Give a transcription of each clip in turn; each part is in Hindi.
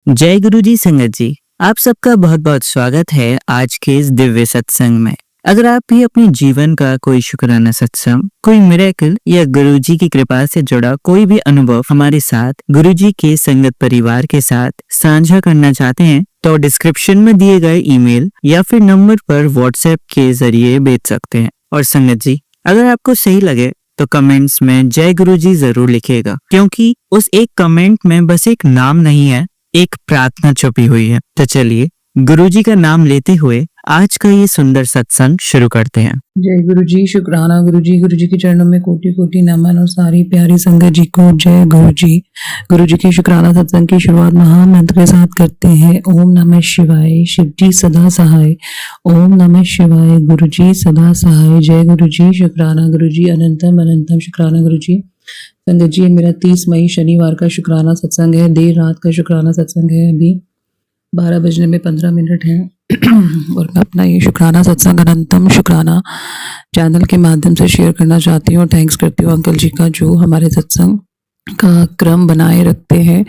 जय गुरु जी संगत जी, आप सबका बहुत बहुत स्वागत है आज के इस दिव्य सत्संग में। अगर आप भी अपने जीवन का कोई शुक्राना सत्संग, कोई मिरेकल या गुरु जी की कृपा से जुड़ा कोई भी अनुभव हमारे साथ गुरु जी के संगत परिवार के साथ साझा करना चाहते हैं तो डिस्क्रिप्शन में दिए गए ईमेल या फिर नंबर पर व्हाट्सएप के जरिए भेज सकते हैं। और संगत जी, अगर आपको सही लगे तो कमेंट्स में जय गुरु जी जरूर लिखिएगा, क्योंकि उस एक कमेंट में बस एक नाम नहीं है, एक प्रार्थना छुपी हुई है। तो चलिए गुरुजी का नाम लेते हुए आज का ये सुंदर सत्संग शुरू करते हैं। जय गुरु जी, शुक्राना गुरु जी के चरणों में कोटि कोटि नमन और सारी प्यारी संगत जी को जय गुरु जी की शुक्राना सत्संग की शुरुआत महामंत्र के साथ करते हैं। ओम नमः शिवाय, शिव जी सदा सहाय। ओम नमः शिवाय, गुरु जी सदा सहाय। जय गुरु जी, शुक्राना गुरु जी, अनंतम अनंतम शुक्राना गुरु जी। संगत जी, मेरा 30 मई शनिवार का शुक्राना सत्संग है। देर रात का शुक्राना सत्संग है। अभी 12 बजने में 15 मिनट हैं और मैं अपना ये शुक्राना सत्संग अनंतम शुक्राना चैनल के माध्यम से शेयर करना चाहती हूँ। थैंक्स करती हूँ अंकल जी का, जो हमारे सत्संग का क्रम बनाए रखते हैं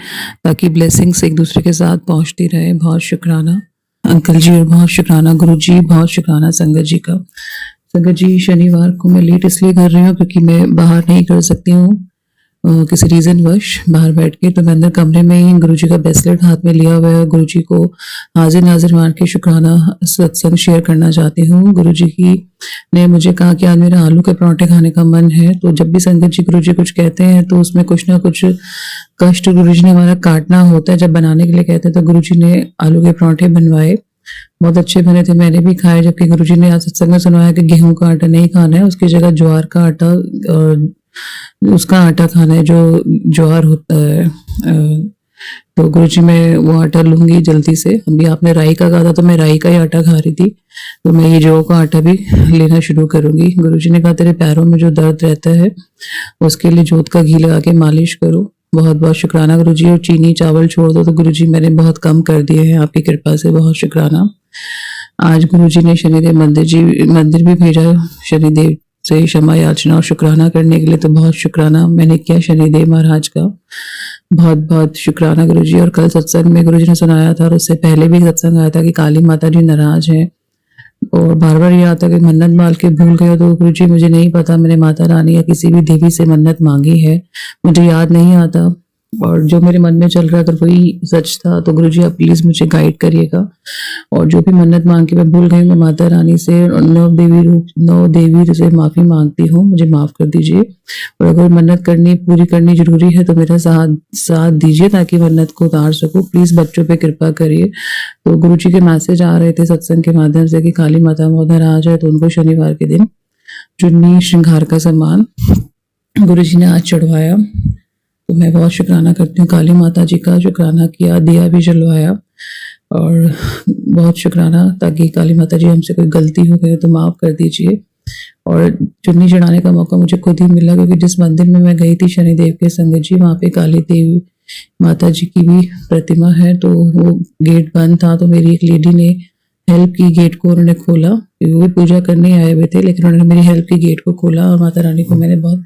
ताकि ब्लेसिंग्स एक दूसरे के साथ पहुँचती रहे। बहुत शुक्राना अंकल जी और बहुत शुक्राना गुरु जी, बहुत शुक्राना संगत जी का। संगत जी, शनिवार को मैं लेट इसलिए कर रही हूँ क्योंकि मैं बाहर नहीं कर सकती हूँ किसी रीजन वश बाहर बैठ के। तो मैं अंदर कमरे में ही गुरुजी का ब्रेसलेट हाथ में लिया हुआ है। गुरुजी को हाजिर नाजिर मान के शुक्राना सत्संग शेयर करना चाहती हूँ। गुरुजी की ने मुझे कहा कि आज मेरा आलू के पराठे खाने का मन है। तो जब भी संगत जी गुरुजी कुछ कहते हैं तो उसमें कुछ ना कुछ कष्ट गुरुजी ने हमारा काटना होता है। जब बनाने के लिए कहते हैं तो गुरुजी ने आलू के पराठे बनवाए, बहुत अच्छे बने थे, मैंने भी खाए। जबकि गुरुजी ने आज सत्संग में सुनाया कि गेहूं का आटा नहीं खाना है, उसकी जगह ज्वार का आटा और उसका आटा खाना है जो ज्वार होता है। तो गुरुजी मैं वो आटा लूंगी जल्दी से। अभी आपने राई का कहा था तो मैं राई का ही आटा खा रही थी, तो मैं ये जौ का आटा भी लेना शुरू करूंगी। गुरुजी ने कहा तेरे पैरों में जो दर्द रहता है उसके लिए जोत का घी लगा के मालिश करो। बहुत बहुत शुक्राना गुरुजी। और चीनी चावल छोड़ दो तो गुरुजी मैंने बहुत कम कर दिए हैं आपकी कृपा से, बहुत शुक्राना। आज गुरुजी ने शनिदेव मंदिर भी भेजा शनिदेव से क्षमा याचना और शुक्राना करने के लिए, तो बहुत शुक्राना मैंने किया शनिदेव महाराज का। बहुत बहुत शुक्राना गुरुजी। और कल सत्संग में गुरुजी ने सुनाया था और उससे पहले भी सत्संग आया था कि काली माता जी नाराज हैं और बार बार ये आता कि मन्नत मांग के भूल गए। तो गुरुजी मुझे नहीं पता मैंने माता रानी या किसी भी देवी से मन्नत मांगी है, मुझे याद नहीं आता। और जो मेरे मन में चल रहा अगर वही सच था तो गुरुजी आप प्लीज मुझे गाइड करिएगा। और जो भी मन्नत मांग के मैं भूल गई, मैं माता रानी से नौ देवी से माफी मांगती हूँ, मुझे माफ कर दीजिए। और अगर मन्नत पूरी करनी जरूरी है तो मेरा साथ दीजिए ताकि मन्नत को उतार सकूं। प्लीज बच्चों पे कृपा करिए। तो गुरुजी के मैसेज आ रहे थे सत्संग के माध्यम से कि काली माता महोदय नाराज है, तो उनको शनिवार के दिन चुन्नी श्रृंगार का सामान गुरुजी ने आज चढ़वाया। तो मैं बहुत शुक्राना करती हूँ काली माता जी का। शुक्राना किया, दिया भी जलवाया और बहुत शुक्राना, ताकि काली माता जी हमसे कोई गलती हो गई तो माफ कर दीजिए। और चुन्नी चढ़ाने का मौका मुझे खुद ही मिला क्योंकि जिस मंदिर में मैं गई थी शनिदेव के संगत जी, वहाँ पे काली देवी माता जी की भी प्रतिमा है। तो वो गेट बंद था तो मेरी एक लेडी ने हेल्प की, गेट को उन्होंने खोला। वो भी पूजा करने आए हुए थे लेकिन उन्होंने मेरी हेल्प की, गेट को खोला और माता रानी को मैंने बहुत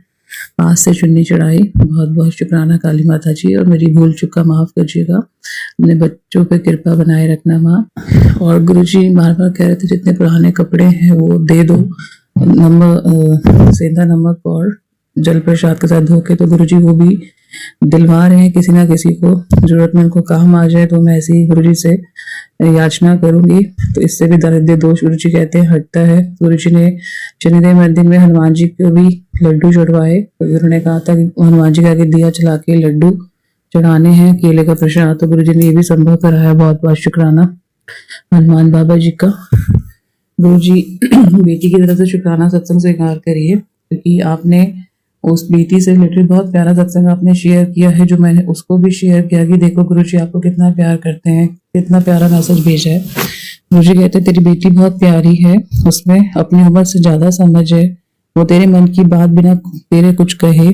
पास से चुन्नी चढ़ाई। बहुत बहुत शुक्राना काली माता जी। और मेरी भूल चुका माफ कीजिएगा, अपने बच्चों पे कृपा बनाए रखना माँ। और गुरुजी बार बार कह रहे थे जितने पुराने कपड़े हैं वो दे दो, नमक सेंधा नमक और जल प्रसाद के साथ धो के। तो गुरुजी वो भी दिलवा रहे हैं, किसी ना किसी को जरूरतमंद को काम आ जाए तो मैं ऐसे ही गुरुजी से याचना करूंगी तो इससे भी दारिद्र्य दोष गुरुजी कहते हैं हटता है। गुरुजी ने शनिदेव मंदिर में हनुमान जी को भी लड्डू चढ़वाए, तो उन्होंने कहा था कि हनुमान जी के आगे दिया चला के लड्डू चढ़ाने हैं, केले का प्रसाद। तो गुरुजी ने ये भी संभव कराया। बहुत बहुत शुक्राना हनुमान बाबा जी का। गुरुजी बेटी की तरफ से शुक्राना सत्संग स्वीकार करिए क्योंकि आपने उस बेटी से रिलेटेड बहुत प्यारा सत्संग आपने शेयर किया है, जो मैंने उसको भी शेयर किया कि देखो गुरुजी आपको कितना प्यार करते हैं, कितना प्यारा मैसेज भेजा है। गुरुजी कहते हैं तेरी बेटी बहुत प्यारी है, उसमें अपनी उम्र से ज्यादा समझ है, वो तेरे मन की बात बिना तेरे कुछ कहे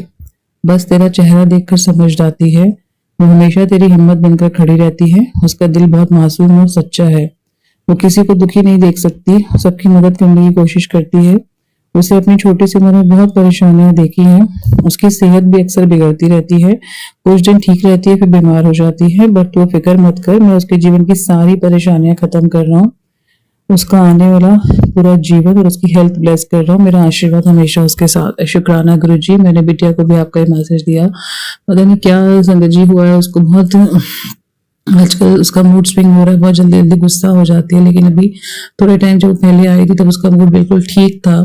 बस तेरा चेहरा देखकर समझ जाती है। वो हमेशा तेरी हिम्मत बनकर खड़ी रहती है, उसका दिल बहुत मासूम और सच्चा है। वो किसी को दुखी नहीं देख सकती, सबकी मदद करने की कोशिश करती है उसे अपनी छोटी सी उम्र में बहुत परेशानियां देखी हैं। उसकी सेहत भी अक्सर बिगड़ती रहती है, कुछ दिन ठीक रहती है फिर बीमार हो जाती है। बट तू फिक्र मत कर, मैं उसके जीवन की सारी परेशानियां खत्म कर रहा हूँ। उसका आने वाला पूरा जीवन और उसकी हेल्थ ब्लेस कर रहा हूँ। मेरा आशीर्वाद हमेशा उसके साथ है। शुक्राना गुरु जी, मैंने बिटिया को भी आपका ही मैसेज दिया। पता नहीं क्या संगत जी हुआ है उसको, बहुत आजकल उसका मूड स्विंग हो रहा है, बहुत जल्दी जल्दी गुस्सा हो जाती है। लेकिन अभी थोड़े टाइम जब पहले आई थी तब उसका मूड बिल्कुल ठीक था।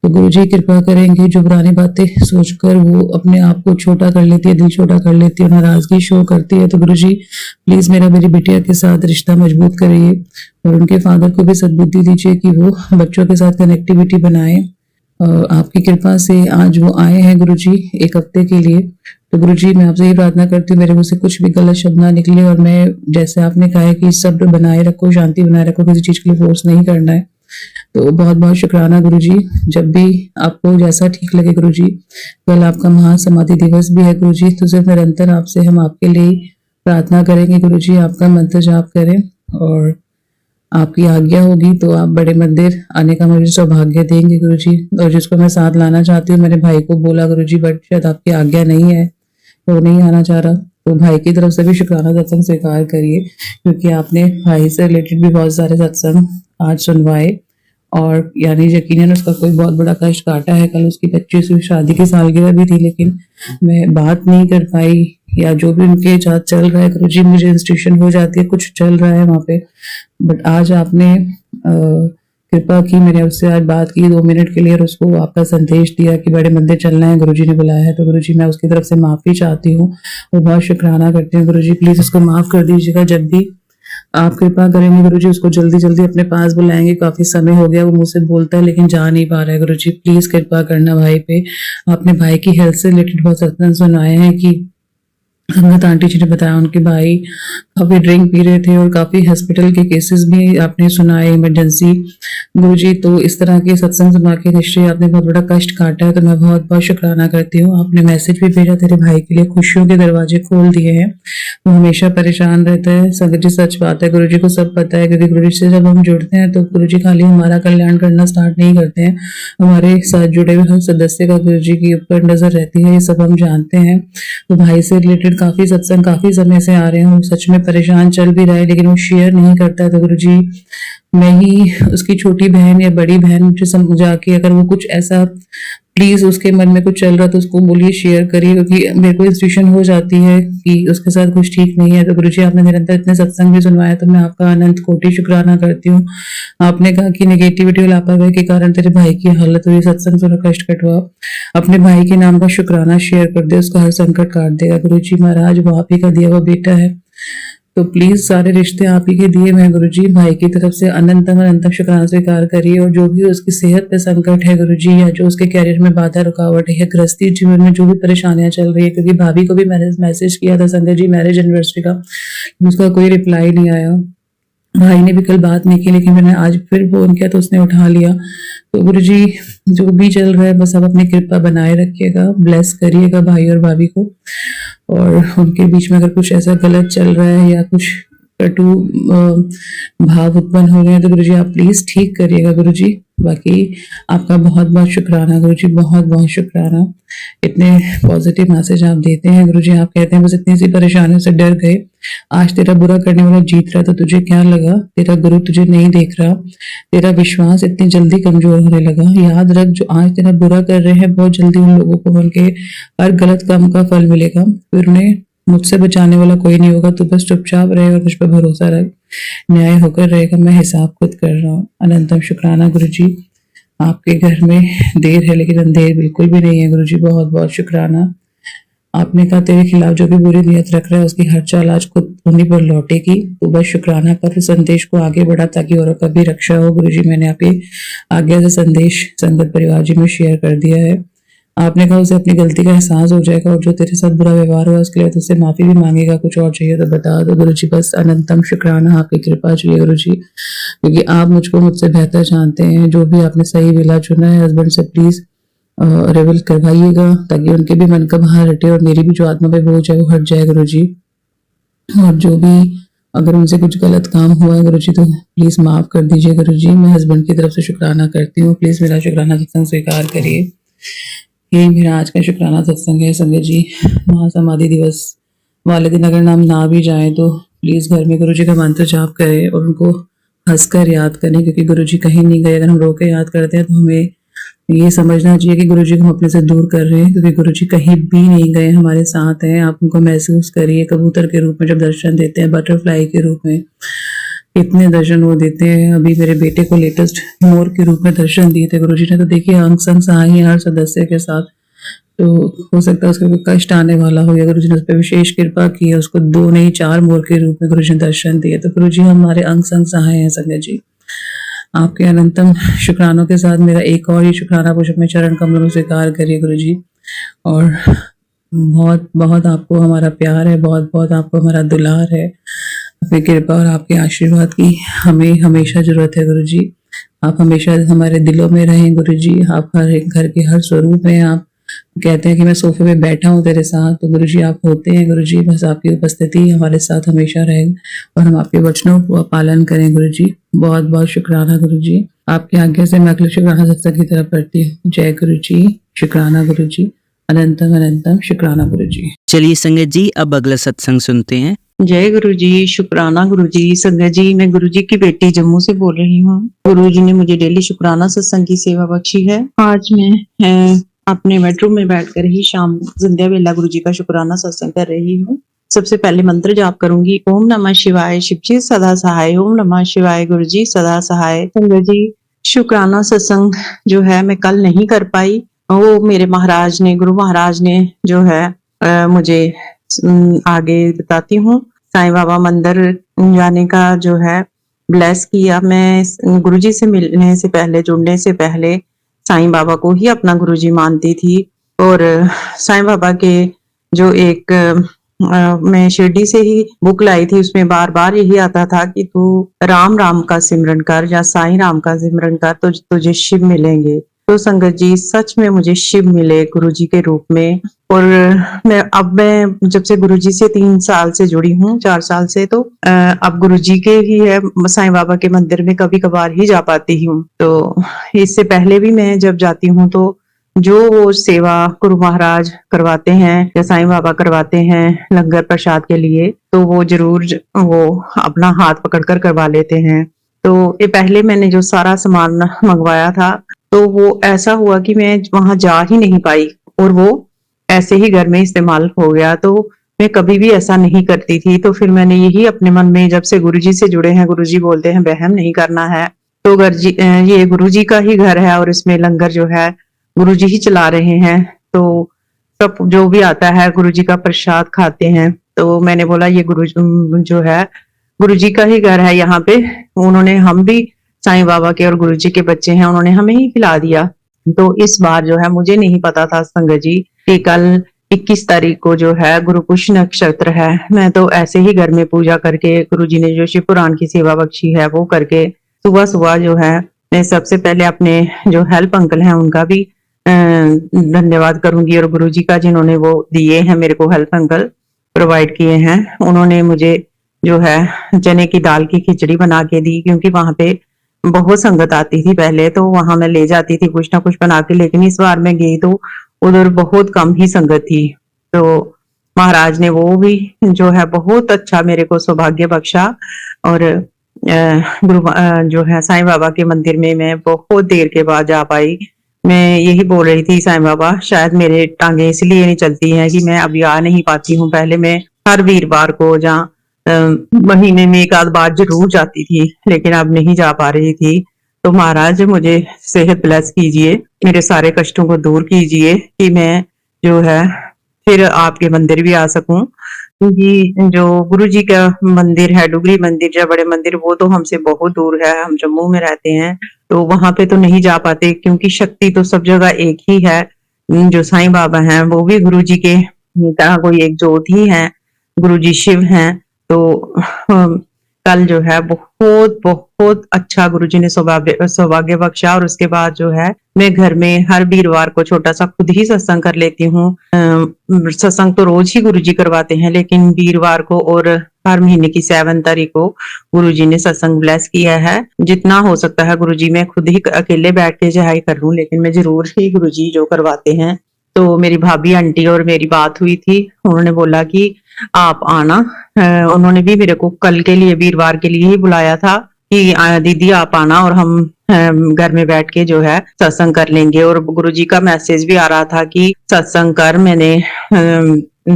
तो गुरु जी कृपा करेंगे, जो पुरानी बातें सोचकर वो अपने आप को छोटा कर लेती है, दिल छोटा कर लेती है, नाराजगी शो करती है, तो गुरु जी प्लीज मेरी बिटिया के साथ रिश्ता मजबूत करिए और उनके फादर को भी सद्बुद्धि दीजिए कि वो बच्चों के साथ कनेक्टिविटी बनाए। आपकी कृपा से आज वो आए हैं गुरु जी 1 हफ्ते के लिए। तो गुरु जी मैं आपसे ये प्रार्थना करती हूँ मेरे मुंह से कुछ भी गलत शब्द ना निकले, और मैं जैसे आपने कहा है कि सब्र बनाए रखो, शांति बनाए रखो, किसी चीज के लिए फोर्स नहीं करना है। तो बहुत बहुत शुक्राना गुरु जी। जब भी आपको जैसा ठीक लगे गुरु जी। कल आपका महासमाधि दिवस भी है गुरु जी, तो सिर्फ निरंतर आपसे हम आपके लिए प्रार्थना करेंगे गुरु जी, आपका मंत्र जाप करें और आपकी आज्ञा होगी तो आप बड़े मंदिर आने का मुझे सौभाग्य देंगे गुरु जी। और जिसको मैं साथ लाना चाहती हूँ, मैंने भाई को बोला गुरु जी, बट शायद आपकी आज्ञा नहीं है, वो नहीं आना चाह रहा। तो भाई की तरफ से भी शुक्राना सत्संग स्वीकार करिए, क्योंकि आपने भाई से रिलेटेड भी बहुत सारे सत्संग आज सुनवाए और यानी यकीनन उसका कोई बहुत बड़ा कष्ट काटा है। कल उसकी 25वीं शादी की सालगिरह भी थी, लेकिन मैं बात नहीं कर पाई, या जो भी उनके साथ चल रहा है गुरु जी, मुझे इंस्टीट्यूशन हो जाती है, कुछ चल रहा है वहाँ पे। बट आज आपने कृपा की, मैंने उससे आज बात की 2 मिनट के लिए और उसको आपका संदेश दिया कि बड़े मंदिर चलना है, गुरुजी ने बुलाया है। तो गुरुजी मैं उसकी तरफ से माफी चाहती हूँ और बहुत शुक्राना करती हूँ। गुरुजी प्लीज उसको माफ कर दीजिएगा। जब भी आप कृपा करेंगे गुरुजी, उसको जल्दी जल्दी अपने पास बुलाएंगे। काफी समय हो गया वो मुझसे बोलता है लेकिन जा नहीं पा रहा है। गुरुजी प्लीज कृपा करना भाई पे। आपने भाई की हेल्थ से रिलेटेड बहुत सत्संग सुनाए हैं कि संगत आंटी जी ने बताया उनके भाई काफी ड्रिंक पी रहे थे और काफी हॉस्पिटल के केसेस भी आपने सुनाए, इमरजेंसी। गुरुजी तो इस तरह के सत्संग सुना के निश्चय आपने बहुत बड़ा कष्ट काटा है, तो मैं बहुत बहुत शुक्राना करती हूँ। आपने मैसेज भी भेजा तेरे भाई के लिए, खुशियों के दरवाजे खोल दिए हैं। वो हमेशा परेशान रहता है। संगत जी सच बात है, गुरुजी को सब पता है, क्योंकि गुरुजी से जब हम जुड़ते हैं तो गुरुजी खाली हमारा कल्याण करना स्टार्ट नहीं करते हैं, हमारे साथ जुड़े हुए हर सदस्य का गुरुजी के ऊपर नजर रहती है, ये सब हम जानते हैं। तो भाई से रिलेटेड काफी सत्संग काफी समय से आ रहे हैं, वो सच में परेशान चल भी रहा है लेकिन वो शेयर नहीं करता है। तो गुरुजी मैं ही उसकी छोटी बहन या बड़ी बहन मुझे समझा के, अगर वो कुछ ऐसा प्लीज उसके मन में कुछ चल रहा तो उसको बोलिए, शेयर करिए, क्योंकि मेरे को इंस्टीट्यूशन हो जाती है कि उसके साथ कुछ ठीक नहीं है। तो गुरुजी आपने निरंतर इतने सत्संग भी सुनवाया, तो मैं आपका अनंत कोटि शुक्राना करती हूँ। आपने कहा कि नेगेटिविटी और लापरवाही के कारण तेरे भाई की हालत हुई, सत्संग सुनो, कष्ट कटवा। अपने भाई के नाम का शुक्राना शेयर कर दे, उसका हर संकट काट देगा। गुरुजी महाराज वो आप ही का दिया हुआ बेटा है, तो प्लीज सारे रिश्ते आप ही के दिए मैं गुरुजी। भाई की तरफ से अनंतम अनंतम शुक्राना स्वीकार करिए, और जो भी उसकी सेहत पे संकट है गुरुजी, या जो उसके कैरियर में बाधा रुकावट है, गृहस्थी जीवन में जो भी परेशानियां चल रही है, क्योंकि भाभी को भी मैंने मैसेज किया था संगत जी मैरिज एनिवर्सरी का, उसका कोई रिप्लाई नहीं आया। भाई ने भी कल बात नहीं की, लेकिन मैंने आज फिर फोन किया तो उसने उठा लिया। तो गुरुजी जो भी चल रहा है बस आप अपनी कृपा बनाए रखिएगा, ब्लेस करिएगा भाई और भाभी को, और उनके बीच में अगर कुछ ऐसा गलत चल रहा है या कुछ कटु भाव उत्पन्न हो गए हैं तो गुरुजी आप प्लीज ठीक करिएगा गुरुजी। बाकी आपका बहुत बहुत शुक्राना गुरुजी, बहुत बहुत शुक्राना। इतने पॉजिटिव मैसेज आप देते हैं गुरुजी। आप कहते हैं बस इतनी सी परेशानियों से डर गए, आज तेरा बुरा करने वाला जीत रहा, तो तुझे क्या लगा तेरा गुरु तुझे नहीं देख रहा, तेरा विश्वास इतनी जल्दी कमजोर होने लगा। याद रख, जो आज तेरा बुरा कर रहे हैं बहुत जल्दी उन लोगों को उनके हर गलत काम का फल मिलेगा, फिर उन्हें मुझसे बचाने वाला कोई नहीं होगा। तो बस चुपचाप रहे और मुझ पर भरोसा रख, न्याय होकर रहेगा, मैं हिसाब खुद कर रहा हूँ। अनंतम शुक्राना गुरुजी। आपके घर में देर है लेकिन अंधेर बिल्कुल भी नहीं है गुरुजी, बहुत बहुत शुक्राना। आपने कहा तेरे खिलाफ जो भी बुरी नियत रख रहा है उसकी हर चाल आज खुद उन्हीं पर लौटेगी, तो बस शुक्राना कर संदेश को आगे बढ़ा ताकि औरों का भी रक्षा हो। गुरुजी मैंने आपकी आज्ञा से संदेश संगत परिवार जी में शेयर कर दिया है। आपने कहा उसे अपनी गलती का एहसास हो जाएगा, और जो तेरे साथ बुरा व्यवहार हुआ उसके लिए तुझसे माफी भी मांगेगा। कुछ और चाहिए तो बता दो गुरुजी, बस अनंतम शुक्राना, आपकी कृपा चाहिए गुरुजी, क्योंकि आप मुझको मुझसे बेहतर जानते हैं। जो भी आपने सही वेला चुना है हस्बैंड से प्लीज रिवील करवाइएगा, ताकि उनके भी मन का भार हटे और मेरी भी जो आत्मा पे बोझ है वो हट जाए गुरुजी। और जो भी अगर उनसे कुछ गलत काम हुआ है गुरुजी तो प्लीज़ माफ़ कर दीजिए गुरुजी। मैं हस्बैंड की तरफ से शुक्राना करती हूँ, प्लीज़ मेरा शुक्राना सत्संग स्वीकार करिए। यही मेरा आज का शुक्राना सत्संग है संगत जी। महासमाधि दिवस वाले दिन अगर नाम ना भी जाए तो प्लीज़ घर में गुरुजी का मंत्र जाप करें और उनको हंसकर याद करें, क्योंकि गुरुजी कहीं नहीं गए। अगर हम रो के याद करते हैं तो हमें ये समझना चाहिए कि गुरुजी को हम अपने से दूर कर रहे हैं, क्योंकि गुरुजी कहीं भी नहीं गए, हमारे साथ हैं। आप उनको महसूस करिए कबूतर के रूप में जब दर्शन देते हैं, बटरफ्लाई के रूप में कितने दर्शन वो देते हैं। अभी मेरे बेटे को लेटेस्ट मोर के रूप में दर्शन दिए थे गुरुजी ने, तो देखिए अंग संग सहाय हैं हर सदस्य के साथ। तो हो सकता है उसको कोई कष्ट आने वाला हो, या गुरुजी ने उस पर विशेष कृपा की है, उसको 2 नहीं 4 मोर के रूप में गुरुजी ने दर्शन दिए। तो गुरुजी हमारे अंग संग सहाय हैं संगत जी। आपके अनंतम शुक्रानों के साथ मेरा एक और ही शुक्राना पुष्प अपने चरण कमलों में स्वीकार करिए गुरुजी। और बहुत बहुत आपको हमारा प्यार है, बहुत बहुत आपको हमारा दुलार है। अपनी कृपा और आपके आशीर्वाद की हमें हमेशा जरूरत है गुरुजी। आप हमेशा हमारे दिलों में रहें गुरुजी। आप हर एक घर के हर स्वरूप में आप कहते हैं कि मैं सोफे पे बैठा हूँ तेरे साथ, तो गुरुजी आप होते हैं गुरुजी। बस आपकी उपस्थिति हमारे साथ हमेशा रहे और हम आपके वचनों का पालन करें गुरुजी। बहुत बहुत शुक्राना गुरुजी। आपकी आज्ञा से मैं अगले शुक्राना सत्संग की तरफ बढ़ती हूँ। जय गुरुजी, शुक्राना गुरुजी, अनंतम अनंतम शुक्राना गुरुजी। चलिए संगत जी, अब अगला सत्संग सुनते हैं। जय गुरु जी, शुक्राना गुरु जी। संगत जी, मैं गुरु जी की बेटी जम्मू से बोल रही हूँ। गुरु जी ने मुझे डेली शुक्राना सत्संग की सेवा बख्शी है। आज मैं अपने बेडरूम में बैठकर ही शाम संध्या वेला गुरु जी का शुक्राना सत्संग कर रही हूँ। सबसे पहले मंत्र जाप करूंगी। ओम नमः शिवाय, शिव जी सदा सहाय। ओम नमः शिवाय, गुरु जी सदा सहाय। संगत जी, शुक्राना सत्संग जो है मैं कल नहीं कर पाई। वो मेरे महाराज ने, गुरु महाराज ने जो है मुझे आगे बताती हूँ। साईं बाबा मंदिर जाने का जो है ब्लेस किया। मैं गुरुजी से मिलने से पहले, जुड़ने से पहले साईं बाबा को ही अपना गुरुजी मानती थी। और साईं बाबा के जो एक मैं शिरडी से ही बुक लाई थी, उसमें बार बार यही आता था कि तू राम राम का सिमरन कर या साईं राम का सिमरन कर तो तुझे शिव मिलेंगे। तो संगत जी, सच में मुझे शिव मिले गुरुजी के रूप में। और मैं जब से गुरुजी से 3 साल से जुड़ी हूँ, 4 साल से, तो अब गुरुजी के ही है साईं बाबा के मंदिर में कभी कभार ही जा पाती हूँ। तो इससे पहले भी मैं जब जाती हूँ तो जो वो सेवा गुरु महाराज करवाते हैं या साईं बाबा करवाते हैं लंगर प्रसाद के लिए, तो वो जरूर वो अपना हाथ पकड़कर करवा लेते हैं। तो ये पहले मैंने जो सारा सामान मंगवाया था, तो वो ऐसा हुआ कि मैं वहां जा ही नहीं पाई और वो ऐसे ही घर में इस्तेमाल हो गया। तो मैं कभी भी ऐसा नहीं करती थी। तो फिर मैंने यही अपने मन में, जब से गुरुजी से जुड़े हैं, गुरुजी बोलते हैं वहम नहीं करना है, तो ये गुरुजी का ही घर है और इसमें लंगर जो है गुरुजी ही चला रहे हैं। तो सब जो भी आता है गुरुजी का प्रसाद खाते हैं। तो मैंने बोला ये गुरु जो है गुरुजी का ही घर है, यहाँ पे उन्होंने, हम भी साईं बाबा के और गुरुजी के बच्चे हैं, उन्होंने हमें ही खिला दिया। तो इस बार जो है मुझे नहीं पता था संगत जी कि कल 21 तारीख को जो है गुरु पुष्य नक्षत्र है। मैं तो ऐसे ही घर में पूजा करके, गुरुजी ने जो शिव पुराण की सेवा बख्शी है वो करके, सुबह सुबह जो है मैं सबसे पहले अपने जो हेल्प अंकल हैं उनका भी धन्यवाद करूंगी, और गुरुजी का जिन्होंने वो दिए हैं मेरे को, हेल्प अंकल प्रोवाइड किए हैं, उन्होंने मुझे जो है चने की दाल की खिचड़ी बना के दी। क्योंकि वहां पे बहुत संगत आती थी पहले, तो वहां मैं ले जाती थी कुछ ना कुछ बना के, लेकिन इस बार मैं गई तो उधर बहुत कम ही संगत थी। तो महाराज ने वो भी जो है बहुत अच्छा मेरे को सौभाग्य बख्शा। और गुरु जो है साईं बाबा के मंदिर में मैं बहुत देर के बाद जा पाई। मैं यही बोल रही थी, साईं बाबा शायद मेरे टांगे इसलिए नहीं चलती हैं कि मैं अभी आ नहीं पाती हूँ। पहले मैं हर वीरवार को जहाँ महीने में एक आध बार जरूर जाती थी, लेकिन अब नहीं जा पा रही थी। तो महाराज मुझे सेहत ब्लेस कीजिए, मेरे सारे कष्टों को दूर कीजिए कि मैं जो है फिर आपके मंदिर भी आ सकूं। क्योंकि जो गुरु जी का मंदिर है, डुगरी मंदिर या बड़े मंदिर, वो तो हमसे बहुत दूर है, हम जम्मू में रहते हैं, तो वहां पे तो नहीं जा पाते। क्योंकि शक्ति तो सब जगह एक ही है, जो साईं बाबा हैं वो भी गुरु जी के तरह कोई एक ज्योत ही है, गुरु जी शिव हैं। तो कल जो है बहुत बहुत अच्छा गुरुजी ने सौभाग्य बख्शा। और उसके बाद जो है मैं घर में हर वीरवार को छोटा सा खुद ही सत्संग कर लेती हूँ। सत्संग तो रोज ही गुरुजी करवाते हैं, लेकिन वीरवार को और हर महीने की 7 तारीख को गुरुजी ने सत्संग ब्लेस किया है। जितना हो सकता है गुरुजी मैं खुद ही अकेले बैठ के चाहे कर लूं, लेकिन मैं जरूर ही गुरुजी जो करवाते हैं। तो मेरी भाभी आंटी और मेरी बात हुई थी, उन्होंने बोला कि आप आना। उन्होंने भी मेरे को कल के लिए, वीरवार के लिए ही बुलाया था कि दीदी आप आना और हम घर में बैठ के जो है सत्संग कर लेंगे। और गुरुजी का मैसेज भी आ रहा था कि सत्संग कर, मैंने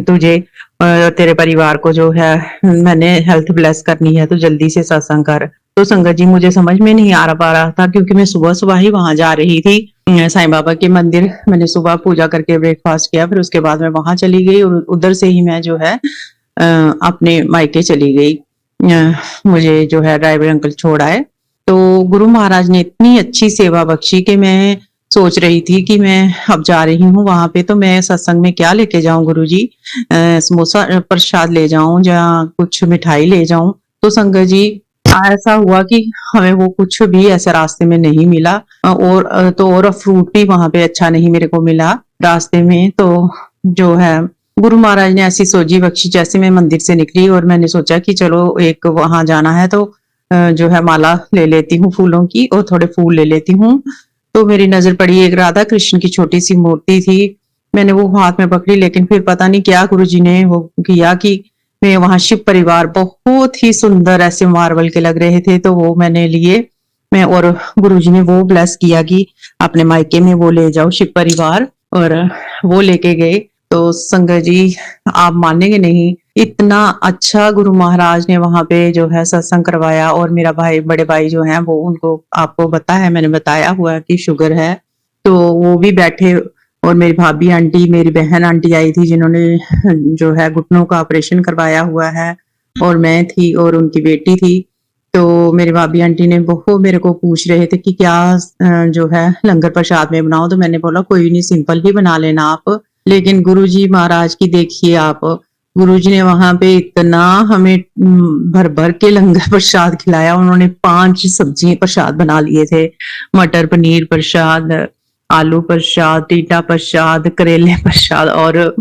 तुझे तेरे परिवार को जो है मैंने हेल्थ ब्लेस करनी है, तो जल्दी से सत्संग कर। तो संगत जी मुझे समझ में नहीं आ पा रहा था, क्योंकि मैं सुबह सुबह ही वहां जा रही थी साईं बाबा के मंदिर। मैंने सुबह पूजा करके ब्रेकफास्ट किया, फिर उसके बाद मैं वहां चली गई और उधर से ही मैं जो है अपने मायके चली गई। मुझे जो है ड्राइवर अंकल छोड़ आए। तो गुरु महाराज ने इतनी अच्छी सेवा बख्शी कि मैं सोच रही थी कि मैं अब जा रही हूँ वहां पे, तो मैं सत्संग में क्या लेके जाऊं गुरुजी, समोसा प्रसाद ले जाऊं या कुछ मिठाई ले जाऊं। तो संगत जी ऐसा हुआ कि हमें वो कुछ भी ऐसे रास्ते में नहीं मिला, और फ्रूट भी वहां पे अच्छा नहीं मेरे को मिला रास्ते में। तो जो है गुरु महाराज ने ऐसी सोजी बख्शी, जैसे मैं मंदिर से निकली और मैंने सोचा कि चलो एक वहां जाना है तो जो है माला ले लेती हूँ फूलों की और थोड़े फूल ले लेती हूँ। तो मेरी नजर पड़ी एक राधा कृष्ण की छोटी सी मूर्ति थी, मैंने वो हाथ में पकड़ी। लेकिन फिर पता नहीं क्या गुरुजी ने वो किया कि मैं वहां शिव परिवार बहुत ही सुंदर ऐसे मार्बल के लग रहे थे, तो वो मैंने लिए मैं, और गुरुजी ने वो ब्लेस किया कि अपने मायके में वो ले जाओ शिव परिवार, और वो लेके गए। तो संगत जी आप मानेंगे नहीं, इतना अच्छा गुरु महाराज ने वहां पे जो है सत्संग करवाया। और मेरा भाई, बड़े भाई जो है वो, उनको आपको पता है, मैंने बताया हुआ कि शुगर है, तो वो भी बैठे। और मेरी भाभी आंटी, मेरी बहन आंटी आई थी जिन्होंने जो है घुटनों का ऑपरेशन करवाया हुआ है, और मैं थी और उनकी बेटी थी। तो मेरी भाभी आंटी ने वो मेरे को पूछ रहे थे कि क्या जो है लंगर प्रसाद में बनाओ, तो मैंने बोला कोई नहीं, सिंपल ही बना लेना आप। लेकिन गुरुजी महाराज की देखिए आप, गुरुजी ने वहां पे इतना हमें भर भर के लंगर प्रसाद खिलाया। उन्होंने 5 सब्जी प्रसाद बना लिए थे, मटर पनीर प्रसाद, आलू प्रसाद, टीटा प्रसाद, करेले प्रसाद और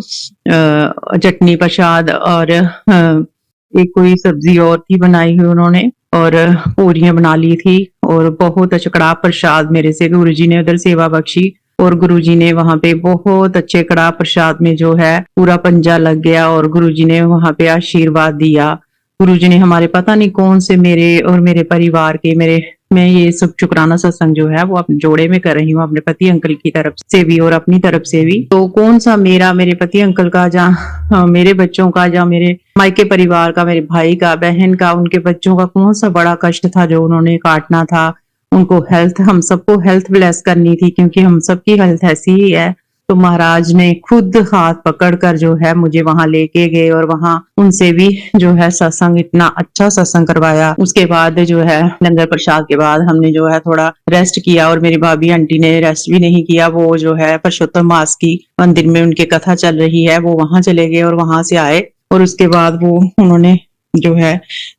चटनी प्रसाद, और एक कोई सब्जी और थी बनाई हुई उन्होंने, और पूरियां बना ली थी। और बहुत अच्छा कड़ाह प्रसाद मेरे से गुरुजी ने उधर सेवा बख्शी। और गुरुजी ने वहां पे बहुत अच्छे कड़ाह प्रसाद में जो है पूरा पंजा लग गया, और गुरुजी ने वहां पे आशीर्वाद दिया। गुरुजी ने हमारे पता नहीं कौन से मेरे और मेरे परिवार के, मैं ये सब शुक्राना सत्संग जो है वो अपने जोड़े में कर रही हूँ, अपने पति अंकल की तरफ से भी और अपनी तरफ से भी। तो कौन सा मेरे पति अंकल का, या मेरे बच्चों का, या मेरे मायके परिवार का, मेरे भाई का, बहन का, उनके बच्चों का कौन सा बड़ा कष्ट था जो उन्होंने काटना था। उनको हेल्थ, हम सबको हेल्थ ब्लेस करनी थी, क्योंकि हम सबकी हेल्थ ऐसी ही है। तो महाराज ने खुद हाथ पकड़कर जो है मुझे वहां लेके गए, और वहां उनसे भी जो है सत्संग, इतना अच्छा सत्संग करवाया। उसके बाद जो है लंगर प्रसाद के बाद हमने जो है थोड़ा रेस्ट किया, और मेरी भाभी आंटी ने रेस्ट भी नहीं किया। वो जो है पुरुषोत्तम मास की मंदिर में उनकी कथा चल रही है, वो वहां चले गए और वहां से आए। और उसके बाद वो उन्होंने जो है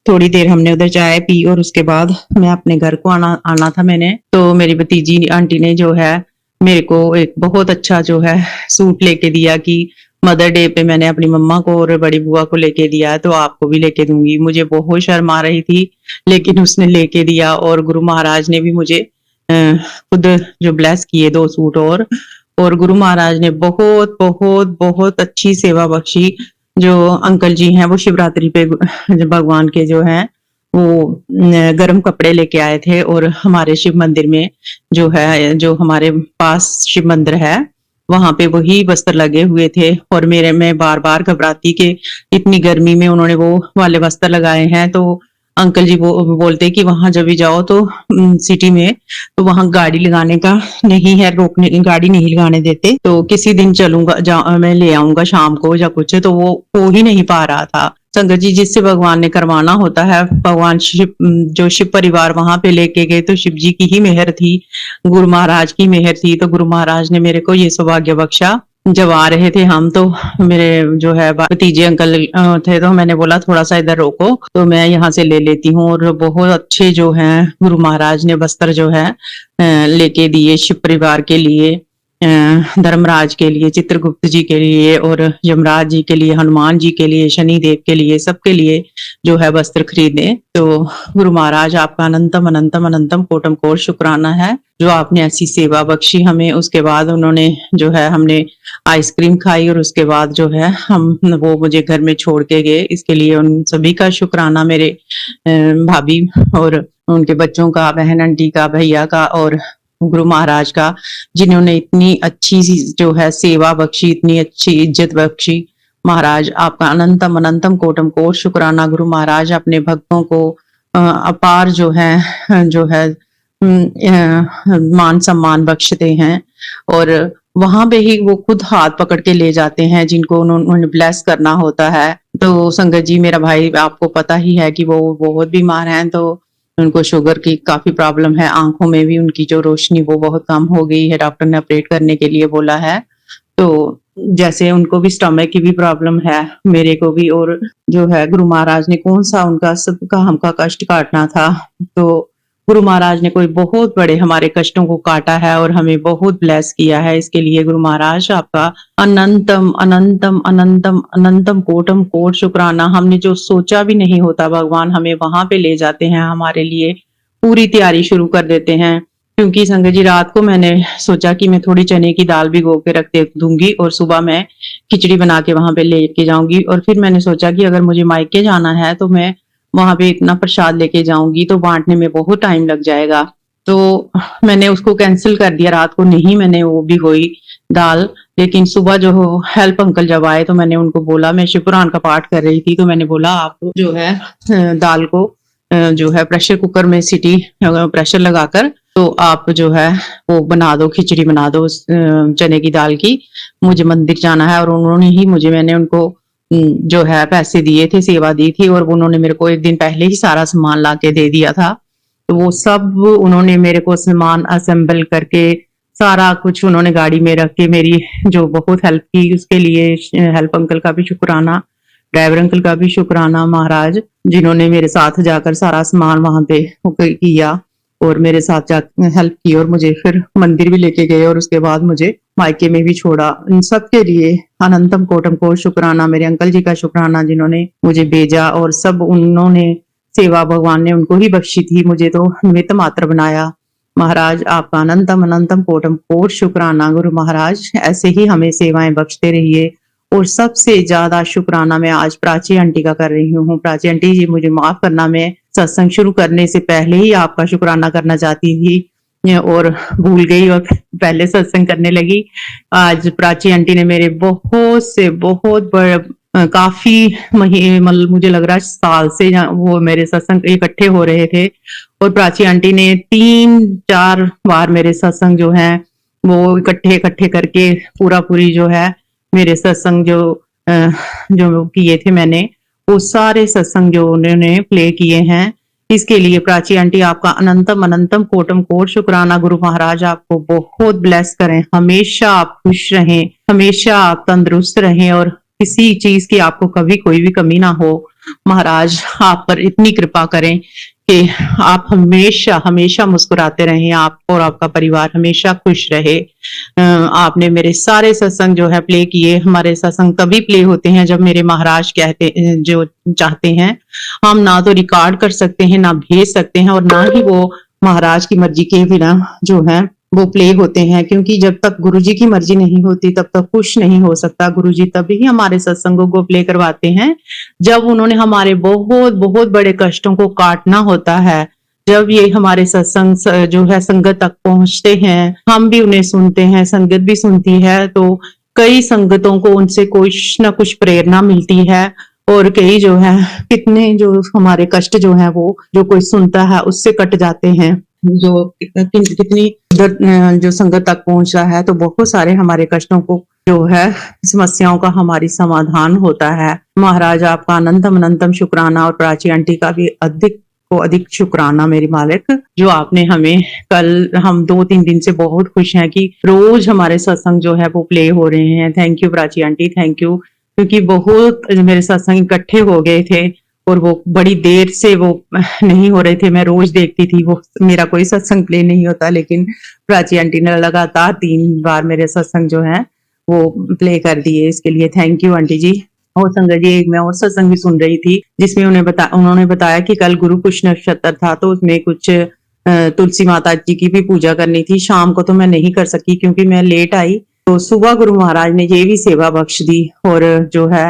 थोड़ी देर हमने उधर चाय पी, और उसके बाद मैं अपने घर को आना था मैंने। तो मेरी भतीजी आंटी ने जो है मेरे को एक बहुत अच्छा जो है सूट लेके दिया कि मदर डे पे मैंने अपनी मम्मा को और बड़ी बुआ को लेके दिया है, तो आपको भी लेके दूंगी। मुझे बहुत शर्म आ रही थी, लेकिन उसने लेके दिया। और गुरु महाराज ने भी मुझे खुद जो ब्लेस किए 2 सूट। और गुरु महाराज ने बहुत बहुत बहुत अच्छी सेवा बख्शी। जो अंकल जी हैं वो शिवरात्रि पे भगवान के जो हैं वो गर्म कपड़े लेके आए थे, और हमारे शिव मंदिर में जो है, जो हमारे पास शिव मंदिर है, वहां पे वही वस्त्र लगे हुए थे। और मैं बार बार घबराती कि इतनी गर्मी में उन्होंने वो वाले वस्त्र लगाए हैं। तो अंकल जी वो बोलते कि वहां जब भी जाओ तो सिटी में, तो वहां गाड़ी लगाने का नहीं है, रोकने, गाड़ी नहीं लगाने देते। तो किसी दिन चलूंगा, मैं ले आऊंगा शाम को या कुछ। तो वो हो ही नहीं पा रहा था। संगत जी जिससे भगवान ने करवाना होता है, भगवान शिव, जो शिव परिवार वहां पे लेके गए, तो शिव जी की ही मेहर थी, गुरु महाराज की मेहर थी। तो गुरु महाराज ने मेरे को ये सौभाग्य बख्शा जब आ रहे थे हम, तो मेरे जो है भतीजे अंकल थे, तो मैंने बोला थोड़ा सा इधर रोको, तो मैं यहाँ से ले लेती हूँ। और बहुत अच्छे जो हैं गुरु महाराज ने वस्त्र जो है लेके दिए शिव परिवार के लिए, धर्मराज के लिए, चित्रगुप्त जी के लिए, और यमराज जी के लिए, हनुमान जी के लिए, शनि देव के लिए, सबके लिए जो है वस्त्र खरीदे। तो गुरु महाराज आपका अनंतम अनंतम अनंतम कोटम कोट शुक्राना है, जो आपने ऐसी सेवा बख्शी हमें। उसके बाद उन्होंने जो है, हमने आइसक्रीम खाई और उसके बाद जो है वो मुझे घर में छोड़ के गए। इसके लिए उन सभी का शुक्राना, मेरे भाभी और उनके बच्चों का, बहन आंटी का, भैया का और गुरु महाराज का, जिन्होंने इतनी अच्छी सी जो है सेवा बख्शी, इतनी अच्छी इज्जत बख्शी। महाराज आपका अनंतम अनंतम कोटम कोट शुक्राना। गुरु महाराज अपने भक्तों को अपार जो है मान सम्मान बख्शते हैं, और वहां पे ही वो खुद हाथ पकड़ के ले जाते हैं जिनको उन्होंने ब्लेस करना होता है। तो संगत जी, मेरा भाई आपको पता ही है कि वो बहुत बीमार हैं, तो उनको शुगर की काफी प्रॉब्लम है, आंखों में भी उनकी जो रोशनी वो बहुत कम हो गई है, डॉक्टर ने ऑपरेट करने के लिए बोला है। तो जैसे उनको भी स्टमक की भी प्रॉब्लम है, मेरे को भी, और जो है गुरु महाराज ने कौन सा उनका सबका हमका कष्ट काटना था, तो गुरु महाराज ने कोई बहुत बड़े हमारे कष्टों को काटा है और हमें बहुत ब्लेस किया है। इसके लिए गुरु महाराज आपका अनंतम अनंतम अनंतम अनंतम कोटम कोट शुक्राना। हमने जो सोचा भी नहीं होता, भगवान हमें वहां पे ले जाते हैं, हमारे लिए पूरी तैयारी शुरू कर देते हैं। क्योंकि संगत जी, रात को मैंने सोचा कि मैं थोड़ी चने की दाल भिगो के रख दूंगी और सुबह मैं खिचड़ी बना के वहां पे लेके जाऊंगी। और फिर मैंने सोचा कि अगर मुझे मायके जाना है तो मैं वहां पे इतना प्रसाद लेके जाऊंगी तो बांटने में बहुत टाइम लग जाएगा। तो मैंने उसको कैंसिल कर दिया, रात को नहीं मैंने वो भिगोई दाल। लेकिन सुबह जो हेल्प अंकल जब आए तो मैंने उनको बोला, मैं शिव पुराण का पाठ कर रही थी, तो मैंने बोला आप जो है दाल को जो है प्रेशर कुकर में सीटी प्रेशर लगाकर तो आप जो है वो बना दो, खिचड़ी बना दो चने की दाल की, मुझे मंदिर जाना है। और उन्होंने ही मुझे, मैंने उनको जो है पैसे दिए थे, सेवा दी थी, और उन्होंने मेरे को एक दिन पहले ही सारा सामान ला के दे दिया था। तो वो सब उन्होंने मेरे को सामान असेंबल करके सारा कुछ उन्होंने गाड़ी में रख के मेरी जो बहुत हेल्प की, उसके लिए हेल्प अंकल का भी शुक्राना, ड्राइवर अंकल का भी शुक्राना महाराज, जिन्होंने मेरे साथ जाकर सारा सामान वहां पे किया और मेरे साथ जा हेल्प की, और मुझे फिर मंदिर भी लेके गए और उसके बाद मुझे मायके में भी छोड़ा। इन सब के लिए अनंतम कोटम कोट शुक्राना। मेरे अंकल जी का शुक्राना जिन्होंने मुझे भेजा, और सब उन्होंने सेवा भगवान ने उनको ही बख्शी थी, मुझे तो निमित्त मात्र बनाया। महाराज आपका अनंतम अनंतम कोटम कोट शुक्राना। गुरु महाराज ऐसे ही हमें सेवाएं बख्शते रहिए। और सबसे ज्यादा शुक्राना मैं आज प्राची आंटी का कर रही हूँ। प्राची आंटी जी, मुझे माफ करना, मैं सत्संग शुरू करने से पहले ही आपका शुक्राना करना चाहती थी और भूल गई और पहले सत्संग करने लगी। आज प्राची आंटी ने मेरे बहुत बड़े काफी महीने, मतलब मुझे लग रहा है साल से वो मेरे सत्संग इकट्ठे हो रहे थे, और प्राची आंटी ने 3-4 बार मेरे सत्संग जो है वो इकट्ठे करके पूरी जो है मेरे सत्संग जो किए थे मैंने, वो सारे सत्संग जो उन्होंने प्ले किए हैं। इसके लिए प्राची आंटी आपका अनंतम अनंतम कोटम कोट शुक्राना। गुरु महाराज आपको बहुत ब्लेस करें, हमेशा आप खुश रहें, हमेशा आप तंदुरुस्त रहें, और किसी चीज की आपको कभी कोई भी कमी ना हो। महाराज आप पर इतनी कृपा करें कि आप हमेशा हमेशा मुस्कुराते रहें, आप और आपका परिवार हमेशा खुश रहे। आपने मेरे सारे सत्संग जो है प्ले किए। हमारे सत्संग तभी प्ले होते हैं जब मेरे महाराज कहते जो चाहते हैं। हम ना तो रिकॉर्ड कर सकते हैं, ना भेज सकते हैं, और ना ही वो महाराज की मर्जी के बिना जो है वो प्ले होते हैं, क्योंकि जब तक गुरुजी की मर्जी नहीं होती तब तक कुछ नहीं हो सकता। गुरुजी तभी ही हमारे सत्संगों को प्ले करवाते हैं जब उन्होंने हमारे बहुत बड़े कष्टों को काटना होता है। जब ये हमारे सत्संग जो है संगत तक पहुंचते हैं, हम भी उन्हें सुनते हैं, संगत भी सुनती है, तो कई संगतों को उनसे कुछ न कुछ प्रेरणा मिलती है, और कई जो है कितने जो हमारे कष्ट जो है वो जो कोई सुनता है उससे कट जाते हैं। जो कितनी जो संगत तक पहुंचा है, तो बहुत सारे हमारे कष्टों को जो है समस्याओं का हमारी समाधान होता है। महाराज आपका अनंतम अनंतम शुक्राना, और प्राची आंटी का भी अधिक को अधिक शुक्राना मेरे मालिक, जो आपने हमें कल, हम 2-3 दिन से बहुत खुश हैं कि रोज हमारे सत्संग जो है वो प्ले हो रहे हैं। Thank you Prachi aunty, thank you, क्योंकि बहुत मेरे सत्संग इकट्ठे हो गए थे और वो बड़ी देर से वो नहीं हो रहे थे। मैं रोज देखती थी, वो मेरा कोई सत्संग प्ले नहीं होता, लेकिन प्राची आंटी ने लगातार 3 बार मेरे सत्संग जो है वो प्ले कर दिए। इसके लिए थैंक यू आंटी जी। और संगत जी, एक मैं और सत्संग भी सुन रही थी जिसमें उन्होंने बताया कि कल गुरु पुष्य नक्षत्र था, तो उसमें कुछ तुलसी माता जी की भी पूजा करनी थी। शाम को तो मैं नहीं कर सकी क्योंकि मैं लेट आई, तो सुबह गुरु महाराज ने ये भी सेवा बख्श दी। और जो है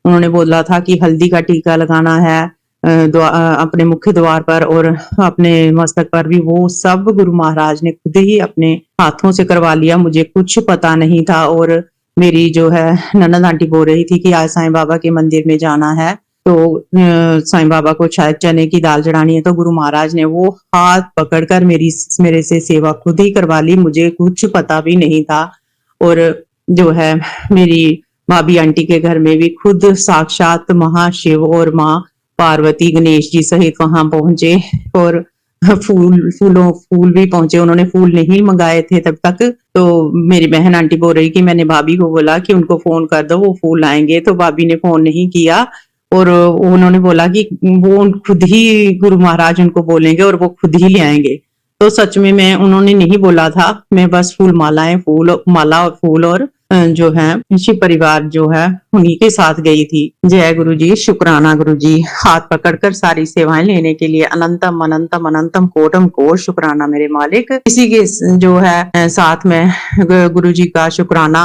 उन्होंने बोला था कि हल्दी का टीका लगाना है अपने मुख्य द्वार पर और अपने मस्तक पर भी। वो सब गुरु महाराज ने खुद ही अपने हाथों से करवा लिया, मुझे कुछ पता नहीं था। और मेरी जो है ननद आंटी बोल रही थी कि आज साईं बाबा के मंदिर में जाना है, तो साईं बाबा को शायद चने की दाल चढ़ानी है, तो गुरु महाराज ने वो हाथ पकड़कर मेरे से सेवा खुद ही करवा ली, मुझे कुछ पता भी नहीं था। और जो है मेरी भाभी आंटी के घर में भी खुद साक्षात महाशिव और माँ पार्वती गणेश जी सहित वहां पहुंचे और फूल भी पहुंचे। उन्होंने फूल नहीं मंगाए थे तब तक, तो मेरी बहन आंटी बोल रही कि मैंने भाभी को बोला कि उनको फोन कर दो, वो फूल आएंगे, तो भाभी ने फोन नहीं किया और उन्होंने बोला कि वो खुद ही गुरु महाराज उनको बोलेंगे और वो खुद ही ले आएंगे। तो सच में मैं, उन्होंने नहीं बोला था, मैं बस माला और फूल और जो है शिव परिवार जो है उन्हीं के साथ गई थी। जय गुरु जी, शुक्राना गुरु जी, हाथ पकड़कर सारी सेवाएं लेने के लिए अनंतम अनंतम अनंतम कोटम कोट शुक्राना मेरे मालिक। इसी के जो है साथ में गुरु जी का शुक्राना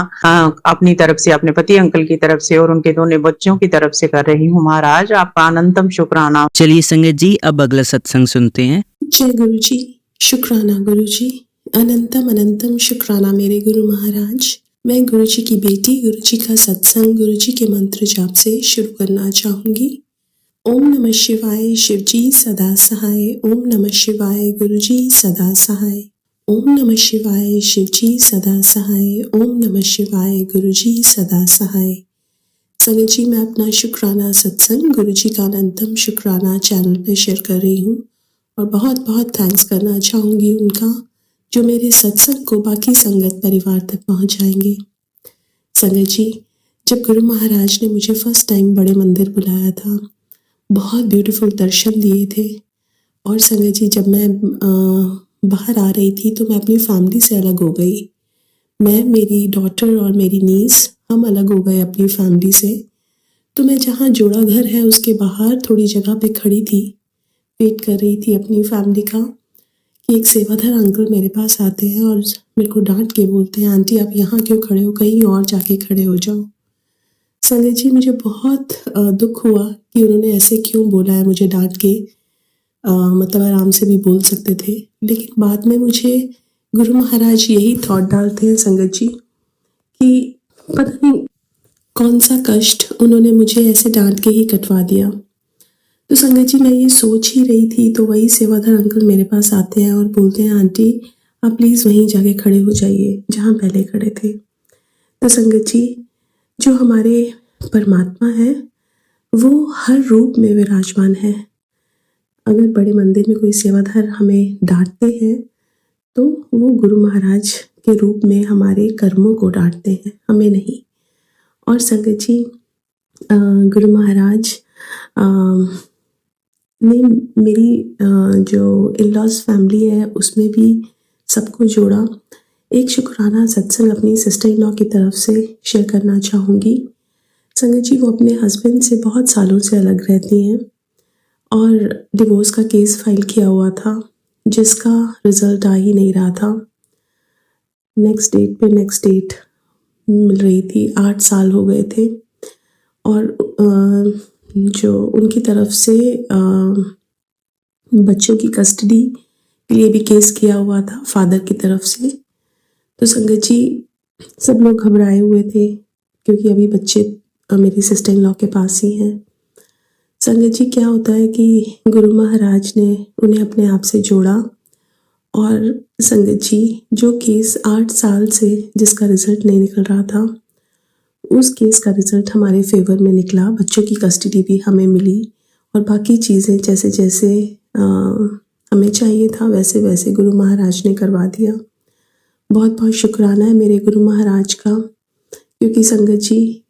अपनी तरफ से, अपने पति अंकल की तरफ से और उनके दोनों बच्चों की तरफ से कर रही हूँ। महाराज आपका अनंतम शुक्राना। चलिए संगत जी, अब अगला सत्संग सुनते हैं। जय गुरु जी, शुक्राना गुरु जी, अनंतम अनंतम शुक्राना मेरे गुरु महाराज। मैं गुरु जी की बेटी गुरु जी का सत्संग गुरु जी के मंत्र जाप से शुरू करना चाहूंगी। ओम नमः शिवाय, शिव जी सदा सहाय। ओम नमः शिवाय, गुरु जी सदा सहाय। ओम नमः शिवाय, शिव जी सदा सहाय। ओम नमः शिवाय, गुरु जी सदा सहाय। संगत जी, मैं अपना शुक्राना सत्संग गुरु जी का अनंतम शुक्राना चैनल पे शेयर कर रही हूँ और बहुत बहुत थैंक्स करना चाहूँगी उनका, जो मेरे सत्संग को बाकी संगत परिवार तक पहुँचाएंगे। संगत जी, जब गुरु महाराज ने मुझे फर्स्ट टाइम बड़े मंदिर बुलाया था, बहुत ब्यूटीफुल दर्शन दिए थे। और संगत जी, जब मैं बाहर आ रही थी तो मैं अपनी फैमिली से अलग हो गई। मैं, मेरी डॉटर और मेरी नीस, हम अलग हो गए अपनी फैमिली से। तो मैं जहाँ जोड़ा घर है उसके बाहर थोड़ी जगह पे खड़ी थी, वेट कर रही थी अपनी फैमिली का कि एक सेवाधर अंकल मेरे पास आते हैं और मेरे को डांट के बोलते हैं, आंटी आप यहाँ क्यों खड़े हो, कहीं और जाके खड़े हो जाओ। संगत जी, मुझे बहुत दुख हुआ कि उन्होंने ऐसे क्यों बोला है मुझे डांट के। मतलब आराम से भी बोल सकते थे, लेकिन बाद में मुझे गुरु महाराज यही थॉट डालते हैं संगत जी कि पता नहीं कौन सा कष्ट उन्होंने मुझे ऐसे डांट के ही कटवा दिया। तो संगत जी, मैं ये सोच ही रही थी तो वही सेवाधर अंकल मेरे पास आते हैं और बोलते हैं, आंटी आप प्लीज़ वहीं जाके खड़े हो जाइए जहाँ पहले खड़े थे। तो संगत जी, जो हमारे परमात्मा है वो हर रूप में विराजमान है। अगर बड़े मंदिर में कोई सेवाधर हमें डांटते हैं तो वो गुरु महाराज के रूप में हमारे कर्मों को डांटते हैं, हमें नहीं। और संगत जी, गुरु महाराज ने मेरी जो इन-लॉज फैमिली है उसमें भी सबको जोड़ा। एक शुक्राना सत्संग अपनी सिस्टर इन लॉ की तरफ से शेयर करना चाहूँगी। संगत जी, वो अपने हस्बैंड से बहुत सालों से अलग रहती हैं और डिवोर्स का केस फाइल किया हुआ था जिसका रिजल्ट आ ही नहीं रहा था। नेक्स्ट डेट मिल रही थी, 8 साल हो गए थे। और जो उनकी तरफ से बच्चों की कस्टडी के लिए भी केस किया हुआ था फादर की तरफ से। तो संगत जी, सब लोग घबराए हुए थे क्योंकि अभी बच्चे मेरी सिस्टर इन लॉ के पास ही हैं। संगत जी, क्या होता है कि गुरु महाराज ने उन्हें अपने आप से जोड़ा और संगत जी, जो केस 8 साल से जिसका रिजल्ट नहीं निकल रहा था, उस केस का रिजल्ट हमारे फेवर में निकला। बच्चों की कस्टडी भी हमें मिली और बाकी चीज़ें जैसे जैसे हमें चाहिए था वैसे वैसे गुरु महाराज ने करवा दिया। बहुत बहुत शुक्राना है मेरे गुरु महाराज का, क्योंकि संगत जी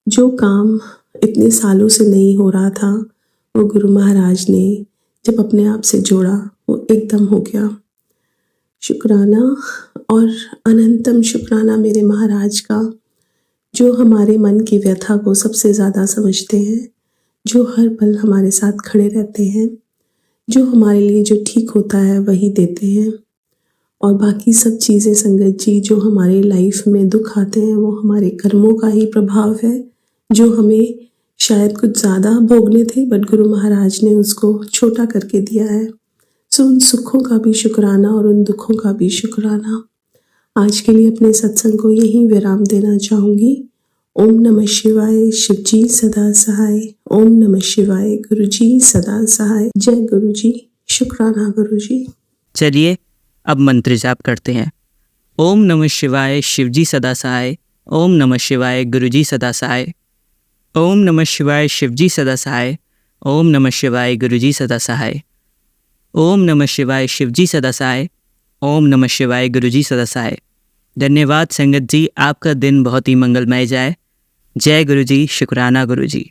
जो काम इतने सालों से नहीं हो रहा था वो गुरु महाराज ने जब अपने आप से जोड़ा वो एकदम हो गया। शुक्राना और अनंतम शुक्राना मेरे महाराज का, जो हमारे मन की व्यथा को सबसे ज़्यादा समझते हैं, जो हर पल हमारे साथ खड़े रहते हैं, जो हमारे लिए जो ठीक होता है वही देते हैं। और बाकी सब चीज़ें संगत जी जो हमारे लाइफ में दुख आते हैं वो हमारे कर्मों का ही प्रभाव है, जो हमें शायद कुछ ज़्यादा भोगने थे बट गुरु महाराज ने उसको छोटा करके दिया है। सो उन सुखों का भी शुक्राना और उन दुखों का भी शुक्राना। आज के लिए अपने सत्संग को यहीं विराम देना चाहूँगी। ओम नमः शिवाय, शिव जी सदा सहाय। ओम नमः शिवाय, गुरु जी सदा सहाय। जय गुरु जी, शुक्राना गुरु जी। चलिए अब मंत्र जाप करते हैं। ओम नमः शिवाय, शिव जी सदा सहाय। ओम नमः शिवाय, गुरु जी सदा सहाय। ओम नमः शिवाय, शिव जी सदा सहाय। ओम नमः शिवाय, गुरु जी सदा सहाय। ओम नमः शिवाय, शिव जी सदा सहाय। ओम नमः शिवाय, गुरु जी सदा सहाय। धन्यवाद संगत जी, आपका दिन बहुत ही मंगलमय जाए। जय गुरु जी, शुक्राना गुरु जी।